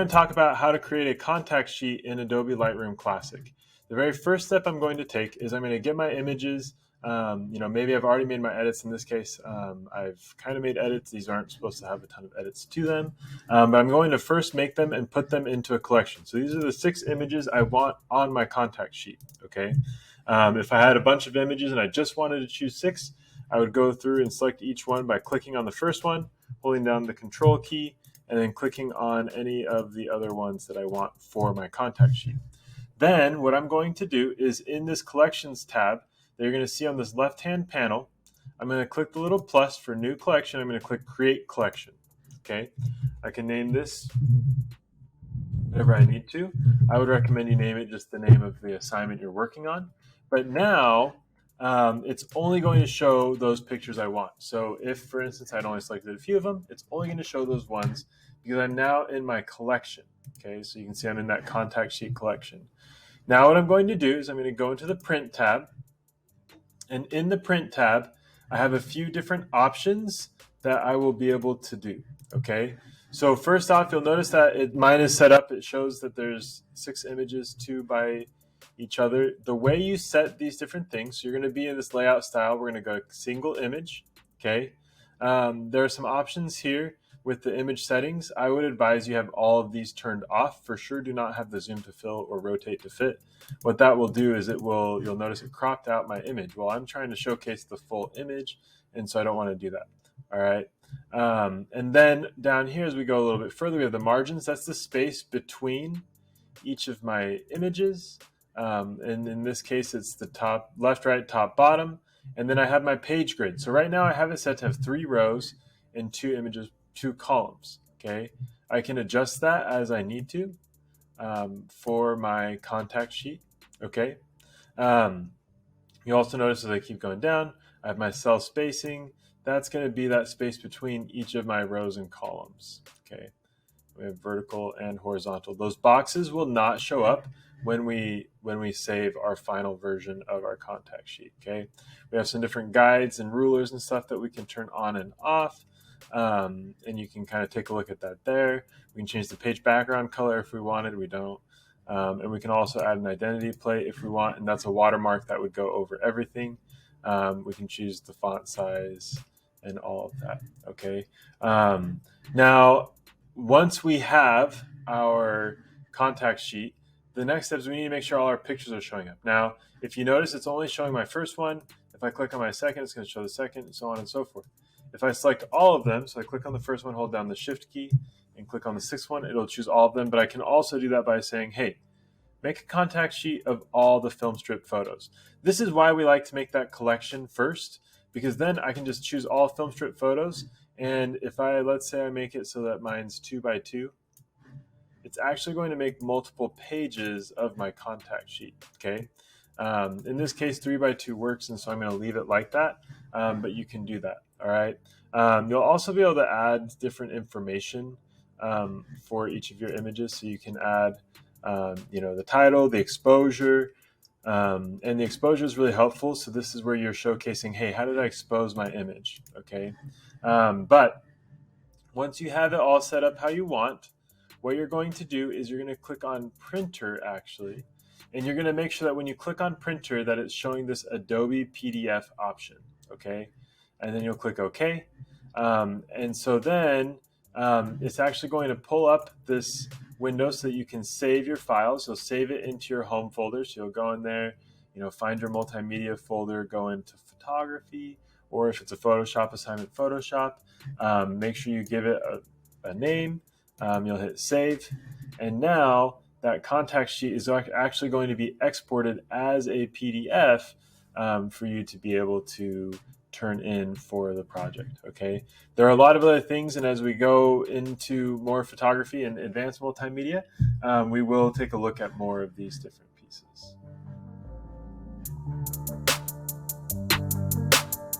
going to talk about how to create a contact sheet in Adobe Lightroom Classic. The very first step I'm going to take is I'm going to get my images. Maybe I've already made my edits. In this case, I've kind of made edits. These aren't supposed to have a ton of edits to them, but I'm going to first make them and put them into a collection. So these are the 6 images I want on my contact sheet. Okay. If I had a bunch of images and I just wanted to choose 6, I would go through and select each one by clicking on the first one, holding down the Control key, and then clicking on any of the other ones that I want for my contact sheet. Then what I'm going to do is in this Collections tab that you're going to see on this left-hand panel, I'm going to click the little plus for New Collection. I'm going to click Create Collection. Okay, I can name this whatever I need to. I would recommend you name it just the name of the assignment you're working on. But now it's only going to show those pictures I want. So if, for instance, I'd only selected a few of them, it's only going to show those ones because I'm now in my collection. Okay, so you can see I'm in that contact sheet collection. Now what I'm going to do is I'm going to go into the Print tab. And in the Print tab, I have a few different options that I will be able to do. Okay, so first off, you'll notice that mine is set up. It shows that there's 6 images, 2 by each other. The way you set these different things, so you're going to be in this layout style. We're going to go single image. Okay, there are some options here with the image settings. I would advise you have all of these turned off. For sure, do not have the zoom to fill or rotate to fit. What that will do is you'll notice it cropped out my image. Well, I'm trying to showcase the full image, and so I don't want to do that. All right. And then down here, as we go a little bit further, we have the margins. That's the space between each of my images. And in this case, it's the top, left, right, top, bottom. And then I have my page grid. So right now I have it set to have 3 rows and 2 images, 2 columns. Okay. I can adjust that as I need to for my contact sheet. Okay. You also notice as I keep going down, I have my cell spacing. That's going to be that space between each of my rows and columns. Okay. We have vertical and horizontal. Those boxes will not show up when we save our final version of our contact sheet. Okay, we have some different guides and rulers and stuff that we can turn on and off, and you can kind of take a look at that there. We can change the page background color if we wanted. We don't, and we can also add an identity plate if we want, and that's a watermark that would go over everything. We can choose the font size and all of that. Okay, now once we have our contact sheet, the next step is we need to make sure all our pictures are showing up. Now, if you notice, it's only showing my first one. If I click on my second, it's going to show the second, and so on and so forth. If I select all of them, so I click on the first one, hold down the Shift key, and click on the 6th one, it'll choose all of them. But I can also do that by saying, hey, make a contact sheet of all the film strip photos. This is why we like to make that collection first, because then I can just choose all film strip photos. And if let's say I make it so that mine's 2 by 2, it's actually going to make multiple pages of my contact sheet. Okay. In this case, 3 by 2 works, and so I'm going to leave it like that. But you can do that. All right. You'll also be able to add different information for each of your images. So you can add, the title, the exposure, and the exposure is really helpful. So this is where you're showcasing, hey, how did I expose my image? Okay. But once you have it all set up how you want, what you're going to do is you're going to click on Printer, actually, and you're going to make sure that when you click on Printer that it's showing this Adobe PDF option, okay? And then you'll click OK. And so then it's actually going to pull up this window so that you can save your files. You'll save it into your home folder. So you'll go in there, find your multimedia folder, go into photography, or if it's a Photoshop assignment, Photoshop. Make sure you give it a name. You'll hit save, and now that contact sheet is actually going to be exported as a PDF for you to be able to turn in for the project. Okay, there are a lot of other things, and as we go into more photography and advanced multimedia, we will take a look at more of these different